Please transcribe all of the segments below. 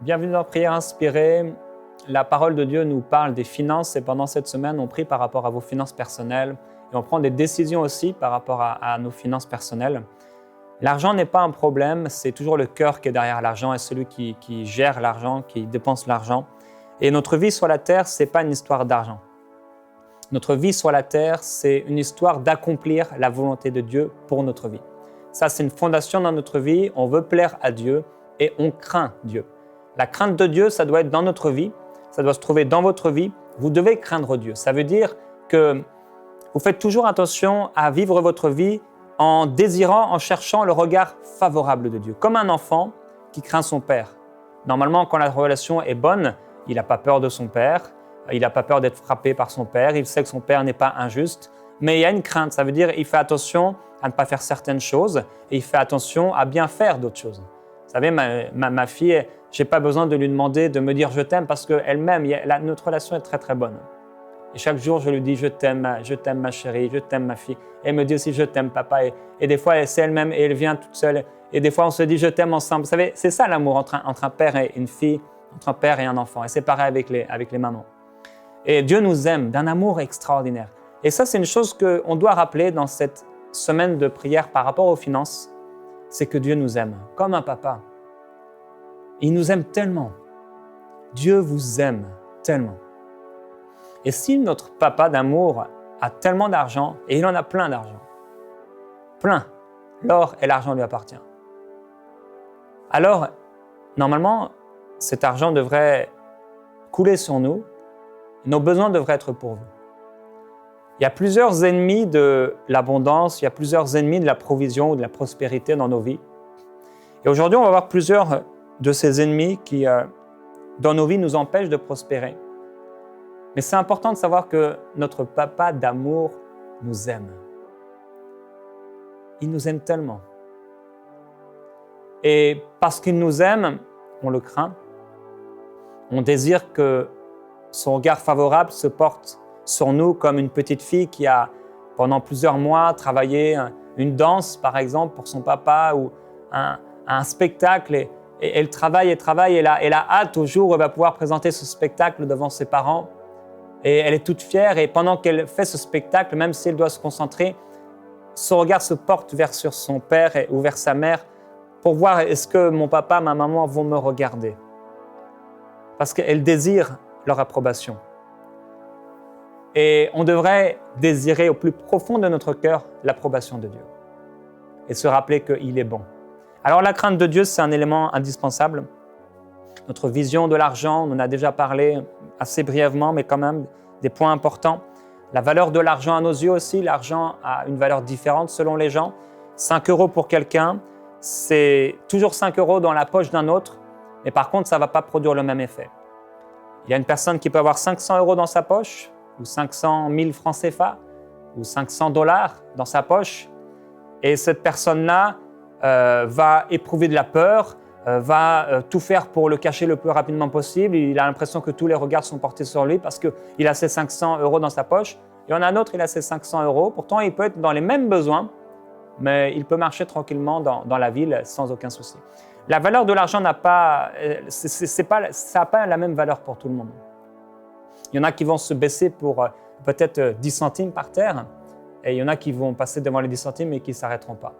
Bienvenue dans Prière Inspirée. La parole de Dieu nous parle des finances et pendant cette semaine, on prie par rapport à vos finances personnelles et on prend des décisions aussi par rapport à nos finances personnelles. L'argent n'est pas un problème, c'est toujours le cœur qui est derrière l'argent et celui qui gère l'argent, qui dépense l'argent. Et notre vie sur la terre, ce n'est pas une histoire d'argent. Notre vie sur la terre, c'est une histoire d'accomplir la volonté de Dieu pour notre vie. Ça, c'est une fondation dans notre vie. On veut plaire à Dieu et on craint Dieu. La crainte de Dieu, ça doit être dans notre vie. Ça doit se trouver dans votre vie. Vous devez craindre Dieu. Ça veut dire que vous faites toujours attention à vivre votre vie en désirant, en cherchant le regard favorable de Dieu. Comme un enfant qui craint son père. Normalement, quand la relation est bonne, il n'a pas peur de son père. Il n'a pas peur d'être frappé par son père. Il sait que son père n'est pas injuste. Mais il y a une crainte. Ça veut dire qu'il fait attention à ne pas faire certaines choses et il fait attention à bien faire d'autres choses. Vous savez, ma fille, je n'ai pas besoin de lui demander de me dire « je t'aime » parce qu'elle-même, notre relation est très très bonne. Et chaque jour, je lui dis « je t'aime ma chérie, je t'aime ma fille ». Et elle me dit aussi « je t'aime papa ». Et des fois, c'est elle-même et elle vient toute seule. Et des fois, on se dit « je t'aime » ensemble. Vous savez, c'est ça l'amour entre un père et une fille, entre un père et un enfant. Et c'est pareil avec les mamans. Et Dieu nous aime d'un amour extraordinaire. Et ça, c'est une chose qu'on doit rappeler dans cette semaine de prière par rapport aux finances, c'est que Dieu nous aime comme un papa. Il nous aime tellement. Dieu vous aime tellement. Et si notre papa d'amour a tellement d'argent, et il en a plein d'argent, plein, l'or et l'argent lui appartient. Alors, normalement, cet argent devrait couler sur nous, nos besoins devraient être pourvus. Il y a plusieurs ennemis de l'abondance, il y a plusieurs ennemis de la provision ou de la prospérité dans nos vies. Et aujourd'hui, on va voir plusieurs de ces ennemis qui, dans nos vies, nous empêchent de prospérer. Mais c'est important de savoir que notre papa d'amour nous aime. Il nous aime tellement. Et parce qu'il nous aime, on le craint. On désire que son regard favorable se porte sur nous comme une petite fille qui a, pendant plusieurs mois, travaillé une danse, par exemple, pour son papa ou un spectacle. Et elle travaille et travaille. Elle a hâte au jour où elle va pouvoir présenter ce spectacle devant ses parents. Et elle est toute fière. Et pendant qu'elle fait ce spectacle, même si elle doit se concentrer, son regard se porte vers sur son père ou vers sa mère pour voir est-ce que mon papa, ma maman vont me regarder. Parce qu'elle désire leur approbation. Et on devrait désirer au plus profond de notre cœur l'approbation de Dieu et se rappeler qu'il est bon. Alors la crainte de Dieu, c'est un élément indispensable. Notre vision de l'argent, on en a déjà parlé assez brièvement, mais quand même des points importants. La valeur de l'argent à nos yeux aussi, l'argent a une valeur différente selon les gens. 5 € pour quelqu'un, c'est toujours 5 € dans la poche d'un autre, mais par contre, ça ne va pas produire le même effet. Il y a une personne qui peut avoir 500 € dans sa poche, ou 500 000 francs CFA, ou 500 $ dans sa poche. Et cette personne-là va éprouver de la peur, va tout faire pour le cacher le plus rapidement possible. Il a l'impression que tous les regards sont portés sur lui parce qu'il a ses 500 € dans sa poche. Il y en a un autre, il a ses 500 €. Pourtant, il peut être dans les mêmes besoins, mais il peut marcher tranquillement dans la ville sans aucun souci. La valeur de l'argent n'a pas la même valeur pour tout le monde. Il y en a qui vont se baisser pour peut-être 10 centimes par terre et il y en a qui vont passer devant les 10 centimes et qui ne s'arrêteront pas.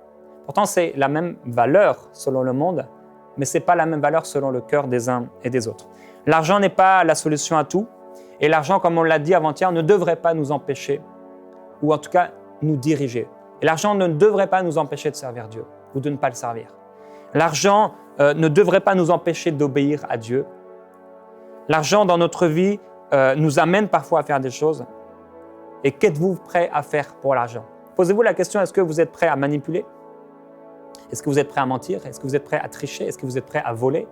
Pourtant, c'est la même valeur selon le monde, mais ce n'est pas la même valeur selon le cœur des uns et des autres. L'argent n'est pas la solution à tout et l'argent, comme on l'a dit avant-hier, ne devrait pas nous empêcher ou en tout cas nous diriger. Et l'argent ne devrait pas nous empêcher de servir Dieu ou de ne pas le servir. L'argent ne devrait pas nous empêcher d'obéir à Dieu. L'argent dans notre vie nous amène parfois à faire des choses. Et qu'êtes-vous prêt à faire pour l'argent? Posez-vous la question, est-ce que vous êtes prêt à manipuler? Est-ce que vous êtes prêt à mentir? Est-ce que vous êtes prêt à tricher? Est-ce que vous êtes prêt à voler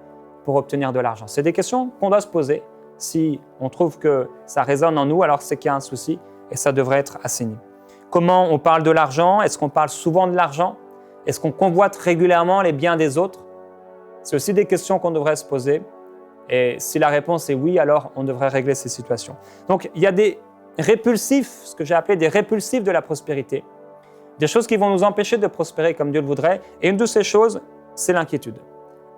pour obtenir de l'argent? C'est des questions qu'on doit se poser. Si on trouve que ça résonne en nous, alors c'est qu'il y a un souci et ça devrait être assaini. Comment on parle de l'argent? Est-ce qu'on parle souvent de l'argent? Est-ce qu'on convoite régulièrement les biens des autres? C'est aussi des questions qu'on devrait se poser. Et si la réponse est oui, alors on devrait régler ces situations. Donc, il y a des répulsifs, ce que j'ai appelé des répulsifs de la prospérité. Des choses qui vont nous empêcher de prospérer comme Dieu le voudrait. Et une de ces choses, c'est l'inquiétude.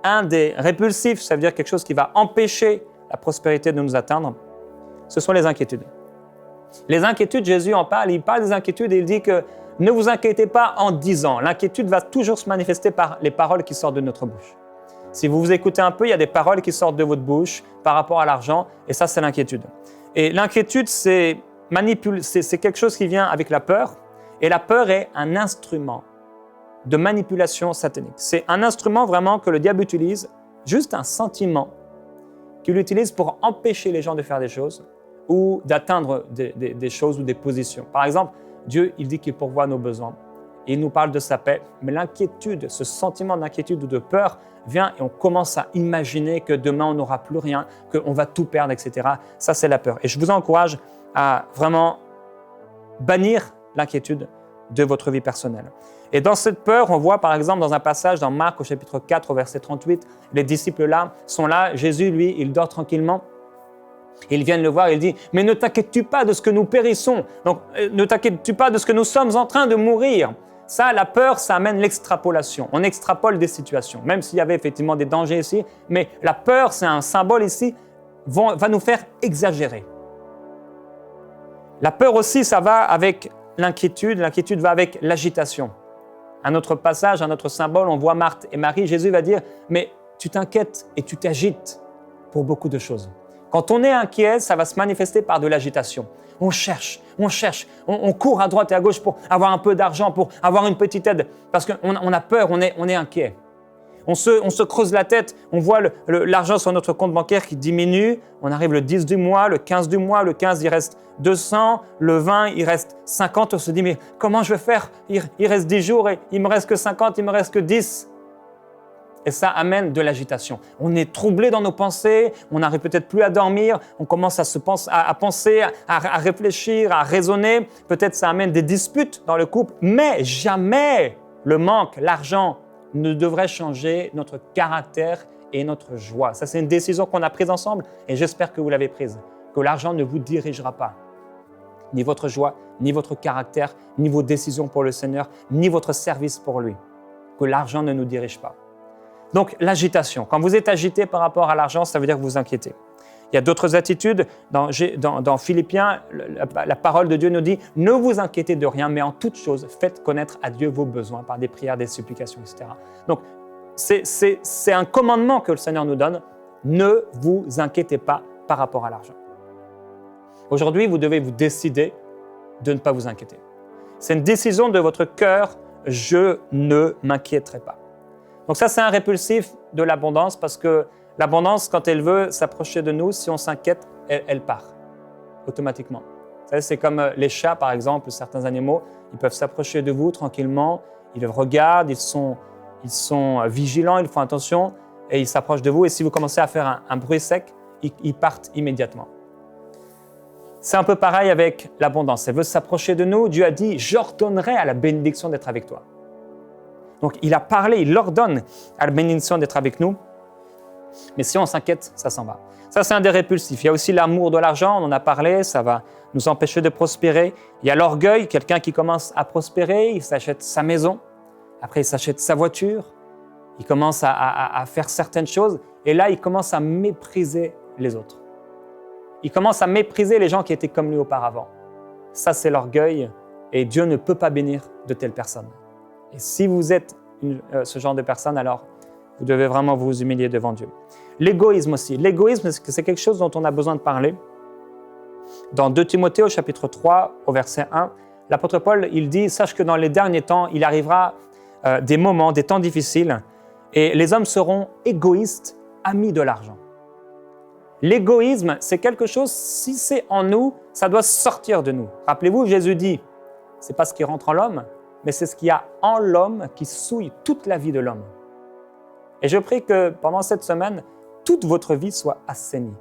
un des répulsifs, ça veut dire quelque chose qui va empêcher la prospérité de nous atteindre, ce sont les inquiétudes. Les inquiétudes, Jésus en parle, il parle des inquiétudes et il dit que ne vous inquiétez pas en disant. L'inquiétude va toujours se manifester par les paroles qui sortent de notre bouche. Si vous vous écoutez un peu, il y a des paroles qui sortent de votre bouche par rapport à l'argent et ça, c'est l'inquiétude. Et l'inquiétude, c'est quelque chose qui vient avec la peur et la peur est un instrument de manipulation satanique. C'est un instrument vraiment que le diable utilise, juste un sentiment qu'il utilise pour empêcher les gens de faire des choses ou d'atteindre des choses ou des positions. Par exemple, Dieu, il dit qu'il pourvoit nos besoins. Et il nous parle de sa paix. Mais l'inquiétude, ce sentiment d'inquiétude ou de peur vient et on commence à imaginer que demain, on n'aura plus rien, qu'on va tout perdre, etc. Ça, c'est la peur. Et je vous encourage à vraiment bannir l'inquiétude de votre vie personnelle. Et dans cette peur, on voit par exemple dans un passage dans Marc au chapitre 4 au verset 38, les disciples là sont là, Jésus lui, il dort tranquillement. Ils viennent le voir et il dit « Mais ne t'inquiètes-tu pas de ce que nous périssons, donc ne t'inquiètes-tu pas de ce que nous sommes en train de mourir ?» Ça, la peur, ça amène l'extrapolation. On extrapole des situations, même s'il y avait effectivement des dangers ici. Mais la peur, c'est un symbole ici, va nous faire exagérer. La peur aussi, ça va avec l'inquiétude. L'inquiétude va avec l'agitation. Un autre passage, un autre symbole, on voit Marthe et Marie. Jésus va dire « Mais tu t'inquiètes et tu t'agites pour beaucoup de choses. » Quand on est inquiet, ça va se manifester par de l'agitation. On cherche, on court à droite et à gauche pour avoir un peu d'argent, pour avoir une petite aide, parce qu'on a peur, on est inquiet. On se creuse la tête, on voit l'argent sur notre compte bancaire qui diminue, on arrive le 10 du mois, le 15 du mois, le 15 il reste 200, le 20 il reste 50, on se dit mais comment je vais faire, il reste 10 jours et il me reste que 50, il me reste que 10. Et ça amène de l'agitation. On est troublé dans nos pensées, on n'arrive peut-être plus à dormir, on commence à penser, à réfléchir, à raisonner. Peut-être ça amène des disputes dans le couple, mais jamais le manque, l'argent ne devrait changer notre caractère et notre joie. Ça, c'est une décision qu'on a prise ensemble et j'espère que vous l'avez prise, que l'argent ne vous dirigera pas. Ni votre joie, ni votre caractère, ni vos décisions pour le Seigneur, ni votre service pour lui. Que l'argent ne nous dirige pas. Donc, l'agitation. Quand vous êtes agité par rapport à l'argent, ça veut dire que vous vous inquiétez. Il y a d'autres attitudes. Dans Philippiens, la parole de Dieu nous dit « Ne vous inquiétez de rien, mais en toute chose, faites connaître à Dieu vos besoins par des prières, des supplications, etc. » Donc, c'est un commandement que le Seigneur nous donne. Ne vous inquiétez pas par rapport à l'argent. Aujourd'hui, vous devez vous décider de ne pas vous inquiéter. C'est une décision de votre cœur. Je ne m'inquiéterai pas. Donc ça, c'est un répulsif de l'abondance parce que l'abondance, quand elle veut s'approcher de nous, si on s'inquiète, elle part automatiquement. Vous savez, c'est comme les chats, par exemple, certains animaux, ils peuvent s'approcher de vous tranquillement, ils regardent, ils sont vigilants, ils font attention et ils s'approchent de vous. Et si vous commencez à faire un bruit sec, ils partent immédiatement. C'est un peu pareil avec l'abondance. Elle veut s'approcher de nous. Dieu a dit « J'ordonnerai à la bénédiction d'être avec toi ». Donc, il a parlé, il ordonne à la bénédiction d'être avec nous. Mais si on s'inquiète, ça s'en va. Ça, c'est un des répulsifs. Il y a aussi l'amour de l'argent, on en a parlé, ça va nous empêcher de prospérer. Il y a l'orgueil, quelqu'un qui commence à prospérer, il s'achète sa maison, après il s'achète sa voiture, il commence à faire certaines choses, et là, il commence à mépriser les autres. Il commence à mépriser les gens qui étaient comme lui auparavant. Ça, c'est l'orgueil, et Dieu ne peut pas bénir de telles personnes. Et si vous êtes ce genre de personne, alors vous devez vraiment vous humilier devant Dieu. L'égoïsme aussi. L'égoïsme, c'est quelque chose dont on a besoin de parler. Dans 2 Timothée, au chapitre 3, au verset 1, l'apôtre Paul, il dit « Sache que dans les derniers temps, il arrivera des moments, des temps difficiles, et les hommes seront égoïstes, amis de l'argent. » L'égoïsme, c'est quelque chose, si c'est en nous, ça doit sortir de nous. Rappelez-vous, Jésus dit « C'est pas ce qui rentre en l'homme, mais c'est ce qu'il y a en l'homme qui souille toute la vie de l'homme. » Et je prie que pendant cette semaine, toute votre vie soit assainie.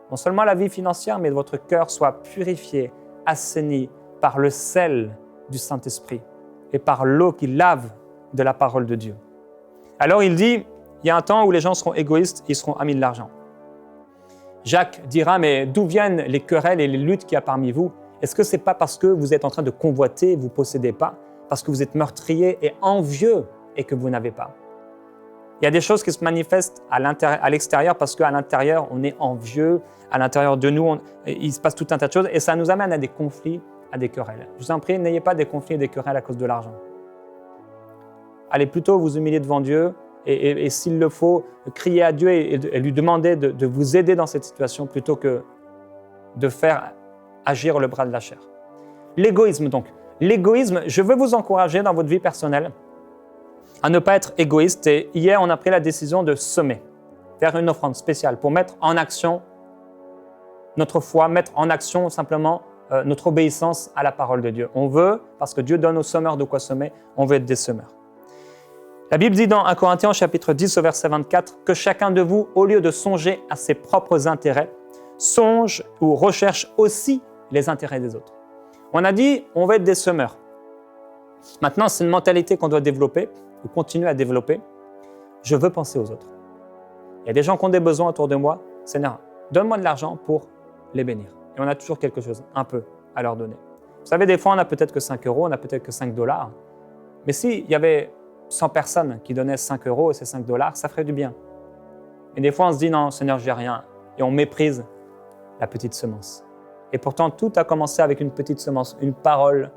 Non seulement la vie financière, mais votre cœur soit purifié, assaini par le sel du Saint-Esprit et par l'eau qui lave de la parole de Dieu. Alors il dit, il y a un temps où les gens seront égoïstes, ils seront amis de l'argent. Jacques dira, mais d'où viennent les querelles et les luttes qu'il y a parmi vous? Est-ce que ce n'est pas parce que vous êtes en train de convoiter, vous ne possédez pas? Parce que vous êtes meurtrier et envieux et que vous n'avez pas. Il y a des choses qui se manifestent à l'extérieur parce qu'à l'intérieur, on est envieux, à l'intérieur de nous, il se passe tout un tas de choses et ça nous amène à des conflits, à des querelles. Je vous en prie, n'ayez pas des conflits et des querelles à cause de l'argent. Allez plutôt vous humilier devant Dieu et s'il le faut, crier à Dieu et lui demander de vous aider dans cette situation plutôt que de faire agir le bras de la chair. L'égoïsme donc. L'égoïsme, je veux vous encourager dans votre vie personnelle à ne pas être égoïste. Et hier, on a pris la décision de semer, faire une offrande spéciale pour mettre en action notre foi, mettre en action simplement notre obéissance à la parole de Dieu. On veut, parce que Dieu donne aux semeurs de quoi semer, on veut être des semeurs. La Bible dit dans 1 Corinthiens chapitre 10 au verset 24 que chacun de vous, au lieu de songer à ses propres intérêts, songe ou recherche aussi les intérêts des autres. On a dit, on va être des semeurs. Maintenant, c'est une mentalité qu'on doit développer, ou continuer à développer. Je veux penser aux autres. Il y a des gens qui ont des besoins autour de moi. Seigneur, donne-moi de l'argent pour les bénir. Et on a toujours quelque chose, un peu, à leur donner. Vous savez, des fois, on n'a peut-être que 5 euros, on n'a peut-être que 5 dollars. Mais s'il y avait 100 personnes qui donnaient 5 euros et ces 5 dollars, ça ferait du bien. Et des fois, on se dit, non, Seigneur, j'ai rien. Et on méprise la petite semence. Et pourtant, tout a commencé avec une petite semence, une parole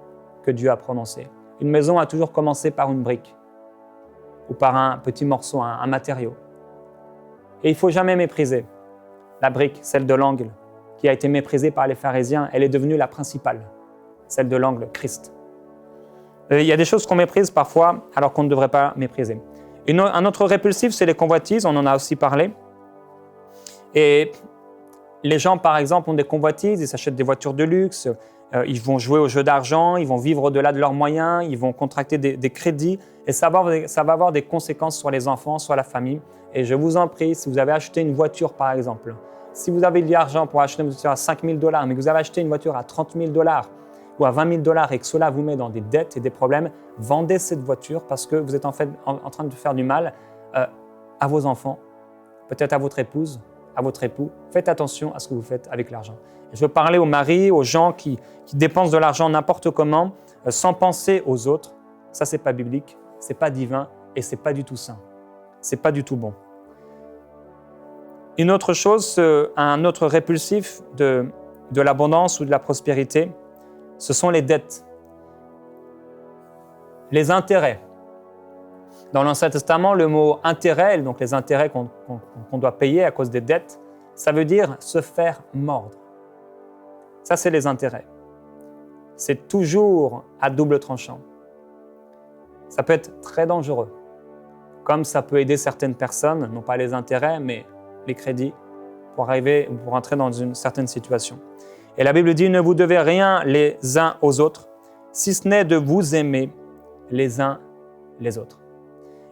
que Dieu a prononcée. Une maison a toujours commencé par une brique ou par un petit morceau, un matériau. Et il ne faut jamais mépriser la brique, celle de l'angle, qui a été méprisée par les pharisiens. Elle est devenue la principale, celle de l'angle, Christ. Il y a des choses qu'on méprise parfois alors qu'on ne devrait pas mépriser. Un autre répulsif, c'est les convoitises, on en a aussi parlé. Et les gens, par exemple, ont des convoitises, ils s'achètent des voitures de luxe, ils vont jouer au jeu d'argent, ils vont vivre au-delà de leurs moyens, ils vont contracter des crédits et ça va avoir des conséquences sur les enfants, sur la famille. Et je vous en prie, si vous avez acheté une voiture, par exemple, si vous avez de l'argent pour acheter une voiture à 5 000 $, mais que vous avez acheté une voiture à 30 000 $ ou à 20 000 $ et que cela vous met dans des dettes et des problèmes, vendez cette voiture parce que vous êtes en train de faire du mal à vos enfants, peut-être à votre épouse, à votre époux. Faites attention à ce que vous faites avec l'argent. Et je veux parler aux maris, aux gens qui dépensent de l'argent n'importe comment, sans penser aux autres. Ça, c'est pas biblique, c'est pas divin et c'est pas du tout sain. C'est pas du tout bon. Une autre chose, un autre répulsif de l'abondance ou de la prospérité, ce sont les dettes, les intérêts. Dans l'Ancien Testament, le mot « intérêt », donc les intérêts qu'on doit payer à cause des dettes, ça veut dire se faire mordre. Ça, c'est les intérêts. C'est toujours à double tranchant. Ça peut être très dangereux, comme ça peut aider certaines personnes, non pas les intérêts, mais les crédits, pour entrer dans une certaine situation. Et la Bible dit « Ne vous devez rien les uns aux autres, si ce n'est de vous aimer les uns les autres. »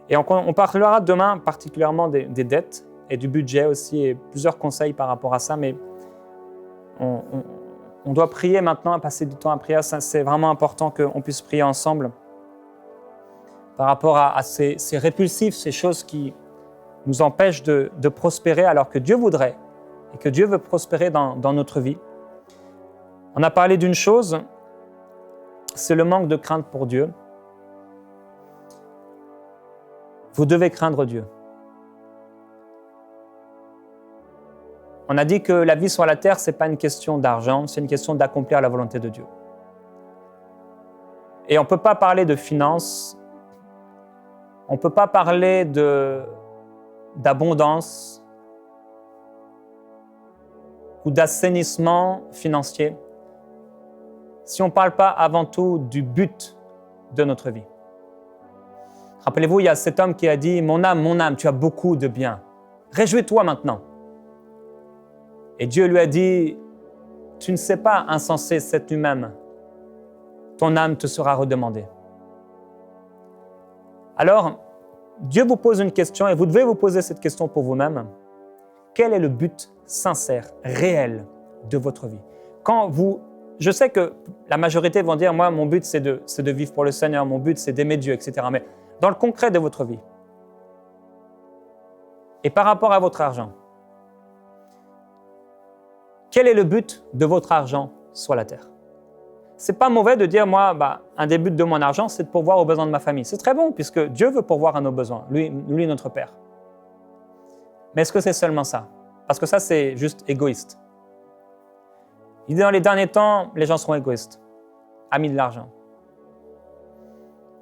Et on parlera demain particulièrement des dettes et du budget aussi, et plusieurs conseils par rapport à ça, mais on doit prier maintenant, passer du temps à prier. C'est vraiment important qu'on puisse prier ensemble par rapport à ces répulsifs, ces choses qui nous empêchent de prospérer alors que Dieu voudrait et que Dieu veut prospérer dans notre vie. On a parlé d'une chose, c'est le manque de crainte pour Dieu. Vous devez craindre Dieu. On a dit que la vie sur la terre, ce n'est pas une question d'argent, c'est une question d'accomplir la volonté de Dieu. Et on ne peut pas parler de finances, on ne peut pas parler d'abondance ou d'assainissement financier si on ne parle pas avant tout du but de notre vie. Rappelez-vous, il y a cet homme qui a dit « Mon âme, tu as beaucoup de biens. Réjouis-toi maintenant. » Et Dieu lui a dit « Tu ne sais pas, insensé, cet humain, ton âme te sera redemandée. » Alors, Dieu vous pose une question et vous devez vous poser cette question pour vous-même. Quel est le but sincère, réel de votre vie? Je sais que la majorité vont dire « Moi, mon but, c'est de vivre pour le Seigneur. Mon but, c'est d'aimer Dieu, etc. » Mais dans le concret de votre vie et par rapport à votre argent, quel est le but de votre argent sur la terre? Ce n'est pas mauvais de dire, moi, un des buts de mon argent, c'est de pourvoir aux besoins de ma famille. C'est très bon, puisque Dieu veut pourvoir à nos besoins, lui notre Père. Mais est-ce que c'est seulement ça? Parce que ça, c'est juste égoïste. Il dit dans les derniers temps, les gens seront égoïstes, amis de l'argent.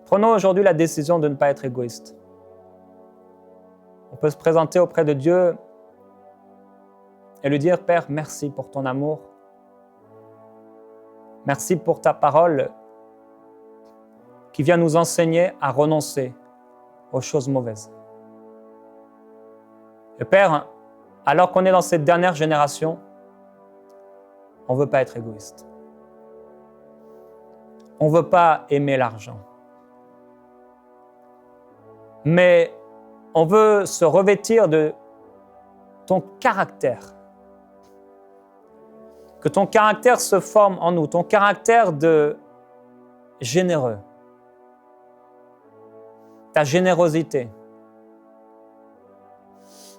Prenons aujourd'hui la décision de ne pas être égoïste. On peut se présenter auprès de Dieu et lui dire, Père, merci pour ton amour. Merci pour ta parole qui vient nous enseigner à renoncer aux choses mauvaises. Et Père, alors qu'on est dans cette dernière génération, on ne veut pas être égoïste. On ne veut pas aimer l'argent. Mais on veut se revêtir de ton caractère. Que ton caractère se forme en nous, ton caractère de généreux. Ta générosité.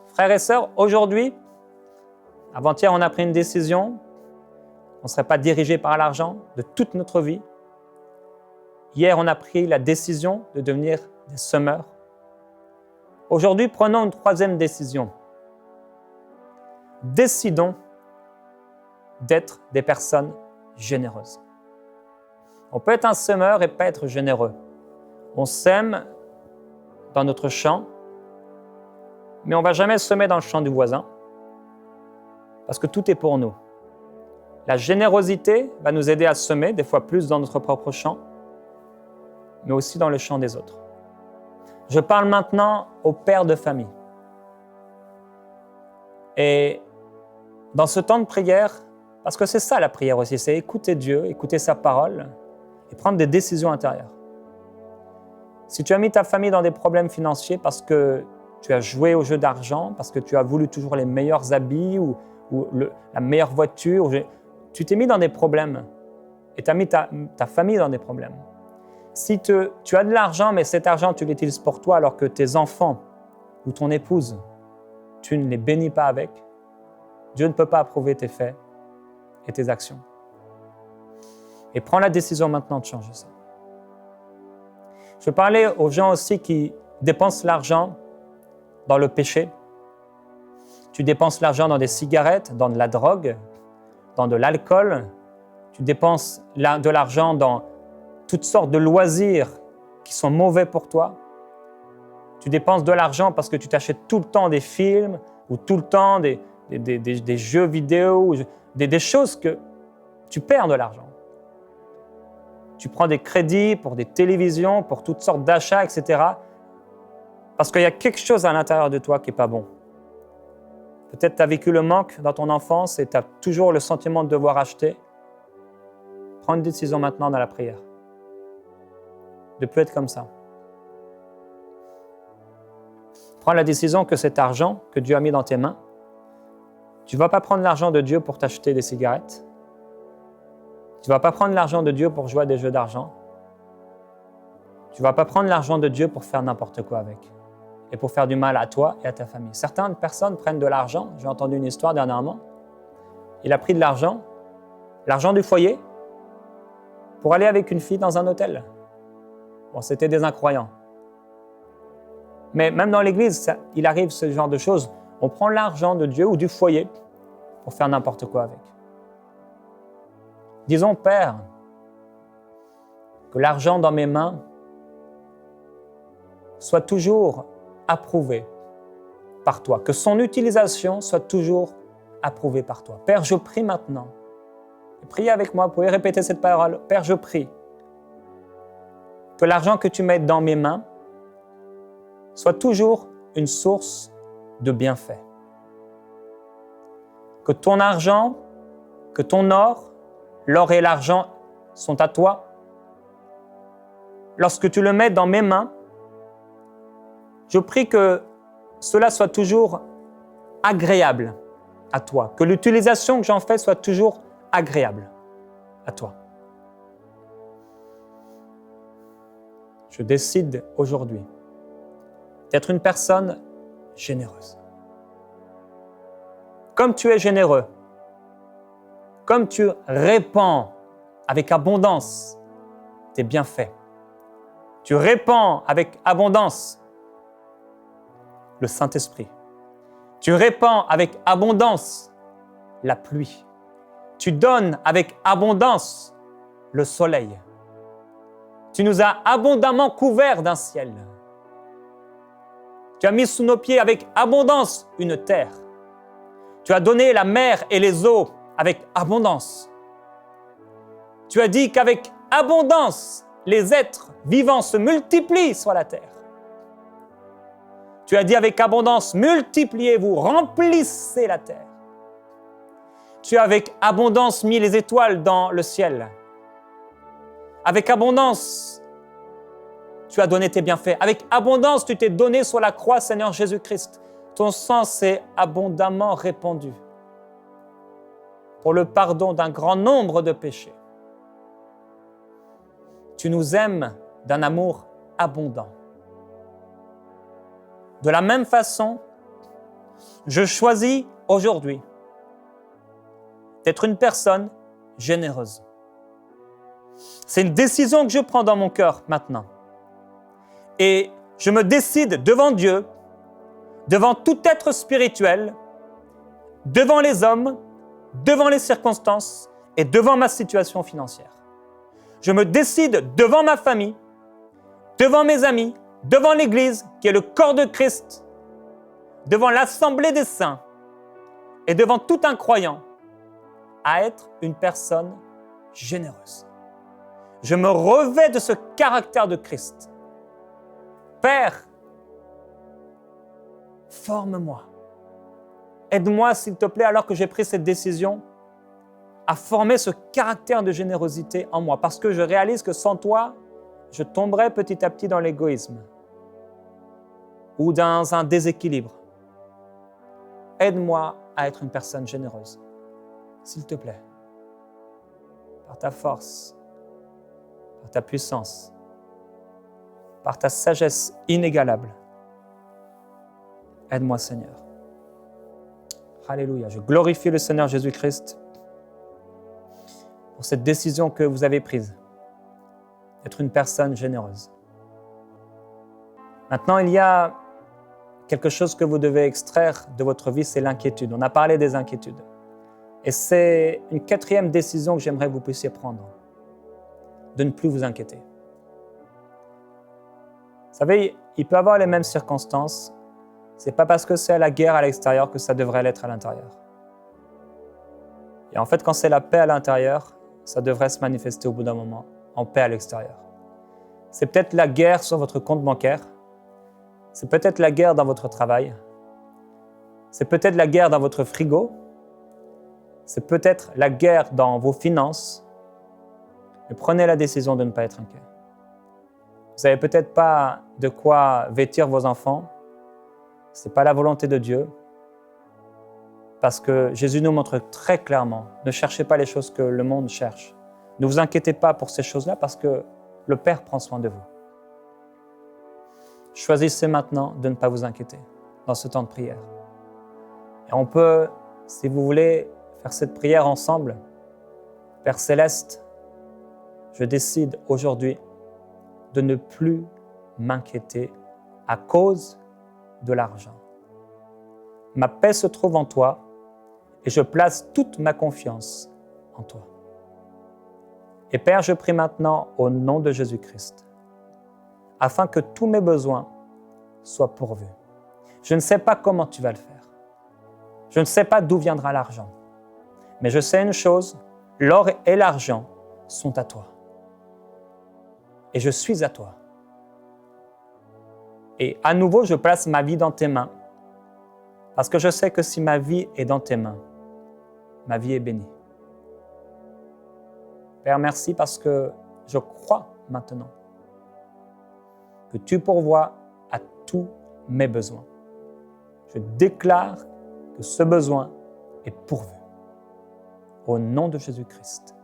Frères et sœurs, aujourd'hui, avant-hier, on a pris une décision. On ne serait pas dirigé par l'argent de toute notre vie. Hier, on a pris la décision de devenir des semeurs. Aujourd'hui, prenons une troisième décision. Décidons d'être des personnes généreuses. On peut être un semeur et pas être généreux. On sème dans notre champ, mais on ne va jamais semer dans le champ du voisin, parce que tout est pour nous. La générosité va nous aider à semer, des fois plus dans notre propre champ, mais aussi dans le champ des autres. Je parle maintenant aux pères de famille. Et dans ce temps de prière, parce que c'est ça la prière aussi, c'est écouter Dieu, écouter sa parole et prendre des décisions intérieures. Si tu as mis ta famille dans des problèmes financiers parce que tu as joué au jeu d'argent, parce que tu as voulu toujours les meilleurs habits ou la meilleure voiture, tu t'es mis dans des problèmes et tu as mis ta famille dans des problèmes. Si tu as de l'argent, mais cet argent, tu l'utilises pour toi alors que tes enfants ou ton épouse, tu ne les bénis pas avec, Dieu ne peut pas approuver tes faits et tes actions. Et prends la décision maintenant de changer ça. Je veux parler aux gens aussi qui dépensent l'argent dans le péché. Tu dépenses l'argent dans des cigarettes, dans de la drogue, dans de l'alcool. Tu dépenses de l'argent dans toutes sortes de loisirs qui sont mauvais pour toi. Tu dépenses de l'argent parce que tu t'achètes tout le temps des films ou tout le temps des jeux vidéo, des choses que tu perds de l'argent. Tu prends des crédits pour des télévisions, pour toutes sortes d'achats, etc. Parce qu'il y a quelque chose à l'intérieur de toi qui n'est pas bon. Peut-être tu as vécu le manque dans ton enfance et tu as toujours le sentiment de devoir acheter. Prends une décision maintenant dans la prière. De ne plus être comme ça. Prends la décision que cet argent que Dieu a mis dans tes mains, tu ne vas pas prendre l'argent de Dieu pour t'acheter des cigarettes. Tu ne vas pas prendre l'argent de Dieu pour jouer à des jeux d'argent. Tu ne vas pas prendre l'argent de Dieu pour faire n'importe quoi avec et pour faire du mal à toi et à ta famille. Certaines personnes prennent de l'argent. J'ai entendu une histoire dernièrement. Il a pris de l'argent du foyer, pour aller avec une fille dans un hôtel. Bon, c'était des incroyants. Mais même dans l'église, il arrive ce genre de choses. On prend l'argent de Dieu ou du foyer pour faire n'importe quoi avec. Disons, Père, que l'argent dans mes mains soit toujours approuvé par toi, que son utilisation soit toujours approuvée par toi. Père, je prie maintenant. Priez avec moi, vous pouvez répéter cette parole. Père, je prie que l'argent que tu mets dans mes mains soit toujours une source de bienfait. Que ton argent, que ton or, l'or et l'argent sont à toi. Lorsque tu le mets dans mes mains, je prie que cela soit toujours agréable à toi, que l'utilisation que j'en fais soit toujours agréable à toi. Je décide aujourd'hui d'être une personne généreuse. Comme tu es généreux, comme tu répands avec abondance tes bienfaits, tu répands avec abondance le Saint-Esprit. Tu répands avec abondance la pluie. Tu donnes avec abondance le soleil. Tu nous as abondamment couverts d'un ciel. Tu as mis sous nos pieds avec abondance une terre. Tu as donné la mer et les eaux avec abondance. Tu as dit qu'avec abondance, les êtres vivants se multiplient sur la terre. Tu as dit avec abondance, multipliez-vous, remplissez la terre. Tu as avec abondance mis les étoiles dans le ciel. Avec abondance, tu as donné tes bienfaits. Avec abondance, tu t'es donné sur la croix, Seigneur Jésus-Christ. Ton sang s'est abondamment répandu pour le pardon d'un grand nombre de péchés. Tu nous aimes d'un amour abondant. De la même façon, je choisis aujourd'hui d'être une personne généreuse. C'est une décision que je prends dans mon cœur maintenant. Et je me décide devant Dieu, devant tout être spirituel, devant les hommes, devant les circonstances et devant ma situation financière. Je me décide devant ma famille, devant mes amis, devant l'Église qui est le corps de Christ, devant l'assemblée des saints et devant tout un croyant à être une personne généreuse. Je me revêt de ce caractère de Christ. Père, forme-moi. Aide-moi, s'il te plaît, alors que j'ai pris cette décision, à former ce caractère de générosité en moi, parce que je réalise que sans toi, je tomberai petit à petit dans l'égoïsme ou dans un déséquilibre. Aide-moi à être une personne généreuse, s'il te plaît, par ta force, par ta puissance, par ta sagesse inégalable. Aide-moi, Seigneur. Alléluia. Je glorifie le Seigneur Jésus-Christ pour cette décision que vous avez prise d'être une personne généreuse. Maintenant, il y a quelque chose que vous devez extraire de votre vie, c'est l'inquiétude. On a parlé des inquiétudes. Et c'est une quatrième décision que j'aimerais que vous puissiez prendre, de ne plus vous inquiéter. Vous savez, il peut y avoir les mêmes circonstances. Ce n'est pas parce que c'est la guerre à l'extérieur que ça devrait l'être à l'intérieur. Et en fait, quand c'est la paix à l'intérieur, ça devrait se manifester au bout d'un moment en paix à l'extérieur. C'est peut-être la guerre sur votre compte bancaire. C'est peut-être la guerre dans votre travail. C'est peut-être la guerre dans votre frigo. C'est peut-être la guerre dans vos finances. Mais prenez la décision de ne pas être inquiet. Vous n'avez peut-être pas de quoi vêtir vos enfants. Ce n'est pas la volonté de Dieu. Parce que Jésus nous montre très clairement, ne cherchez pas les choses que le monde cherche. Ne vous inquiétez pas pour ces choses-là parce que le Père prend soin de vous. Choisissez maintenant de ne pas vous inquiéter dans ce temps de prière. Et on peut, si vous voulez, faire cette prière ensemble. Père Céleste, je décide aujourd'hui de ne plus m'inquiéter à cause de l'argent. Ma paix se trouve en toi et je place toute ma confiance en toi. Et Père, je prie maintenant au nom de Jésus-Christ, afin que tous mes besoins soient pourvus. Je ne sais pas comment tu vas le faire. Je ne sais pas d'où viendra l'argent. Mais je sais une chose, l'or et l'argent sont à toi. Et je suis à toi. Et à nouveau, je place ma vie dans tes mains, parce que je sais que si ma vie est dans tes mains, ma vie est bénie. Père, merci parce que je crois maintenant que tu pourvois à tous mes besoins. Je déclare que ce besoin est pourvu. Au nom de Jésus-Christ.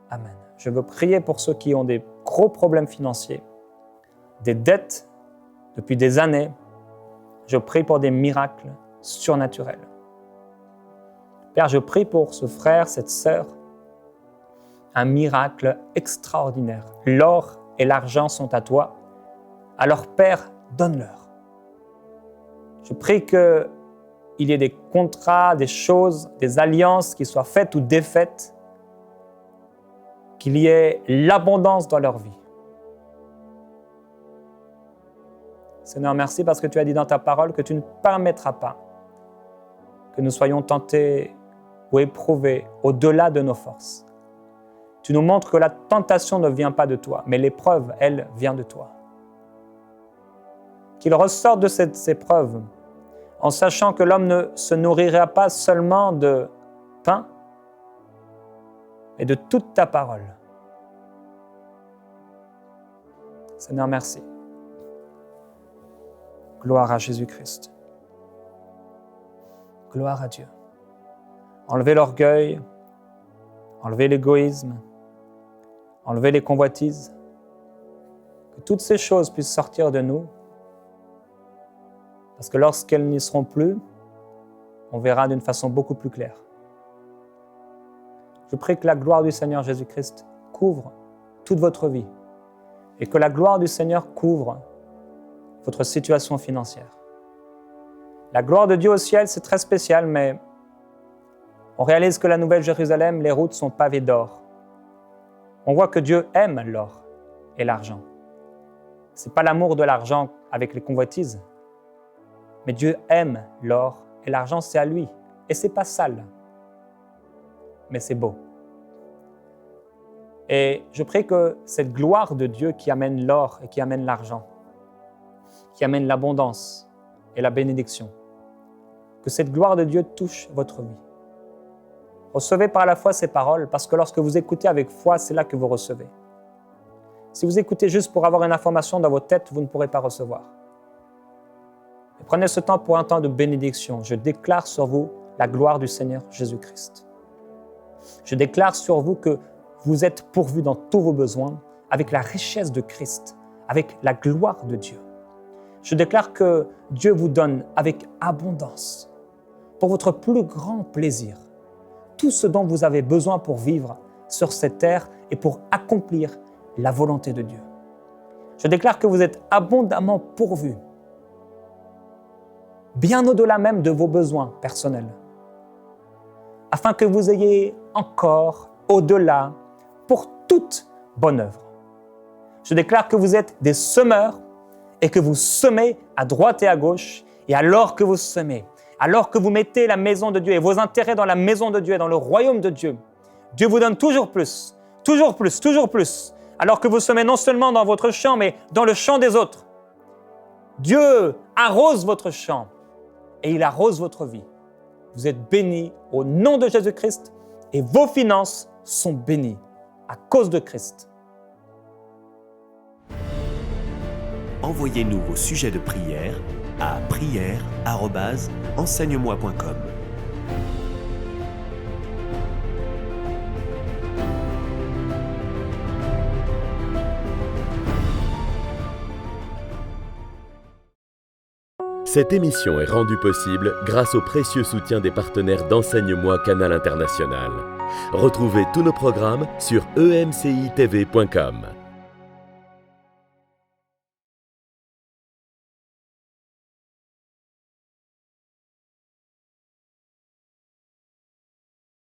Amen. Je veux prier pour ceux qui ont des gros problèmes financiers, des dettes depuis des années. Je prie pour des miracles surnaturels. Père, je prie pour ce frère, cette sœur, un miracle extraordinaire. L'or et l'argent sont à toi. Alors Père, donne-leur. Je prie que il y ait des contrats, des choses, des alliances qui soient faites ou défaites, qu'il y ait l'abondance dans leur vie. Seigneur, merci parce que tu as dit dans ta parole que tu ne permettras pas que nous soyons tentés ou éprouvés au-delà de nos forces. Tu nous montres que la tentation ne vient pas de toi, mais l'épreuve, elle, vient de toi. Qu'il ressorte de ces épreuves en sachant que l'homme ne se nourrira pas seulement de pain, mais de toute ta parole. Seigneur, merci. Gloire à Jésus-Christ. Gloire à Dieu. Enlevez l'orgueil, enlevez l'égoïsme, enlevez les convoitises, que toutes ces choses puissent sortir de nous, parce que lorsqu'elles n'y seront plus, on verra d'une façon beaucoup plus claire. Je prie que la gloire du Seigneur Jésus-Christ couvre toute votre vie et que la gloire du Seigneur couvre votre situation financière. La gloire de Dieu au ciel, c'est très spécial, mais on réalise que la Nouvelle Jérusalem, les routes sont pavées d'or. On voit que Dieu aime l'or et l'argent. Ce n'est pas l'amour de l'argent avec les convoitises, mais Dieu aime l'or et l'argent, c'est à lui. Et ce n'est pas sale, mais c'est beau. Et je prie que cette gloire de Dieu qui amène l'or et qui amène l'argent, qui amène l'abondance et la bénédiction, que cette gloire de Dieu touche votre vie. Recevez par la foi ces paroles, parce que lorsque vous écoutez avec foi, c'est là que vous recevez. Si vous écoutez juste pour avoir une information dans votre tête, vous ne pourrez pas recevoir. Et prenez ce temps pour un temps de bénédiction. Je déclare sur vous la gloire du Seigneur Jésus-Christ. Je déclare sur vous que vous êtes pourvus dans tous vos besoins avec la richesse de Christ, avec la gloire de Dieu. Je déclare que Dieu vous donne avec abondance, pour votre plus grand plaisir, tout ce dont vous avez besoin pour vivre sur cette terre et pour accomplir la volonté de Dieu. Je déclare que vous êtes abondamment pourvus, bien au-delà même de vos besoins personnels, afin que vous ayez encore au-delà pour toute bonne œuvre. Je déclare que vous êtes des semeurs et que vous semez à droite et à gauche, et alors que vous semez, alors que vous mettez la maison de Dieu et vos intérêts dans la maison de Dieu et dans le royaume de Dieu, Dieu vous donne toujours plus, toujours plus, toujours plus, alors que vous semez non seulement dans votre champ, mais dans le champ des autres. Dieu arrose votre champ et il arrose votre vie. Vous êtes bénis au nom de Jésus-Christ et vos finances sont bénies à cause de Christ. Envoyez-nous vos sujets de prière à prière@enseigne-moi.com. Cette émission est rendue possible grâce au précieux soutien des partenaires d'Enseigne-moi Canal International. Retrouvez tous nos programmes sur emcitv.com.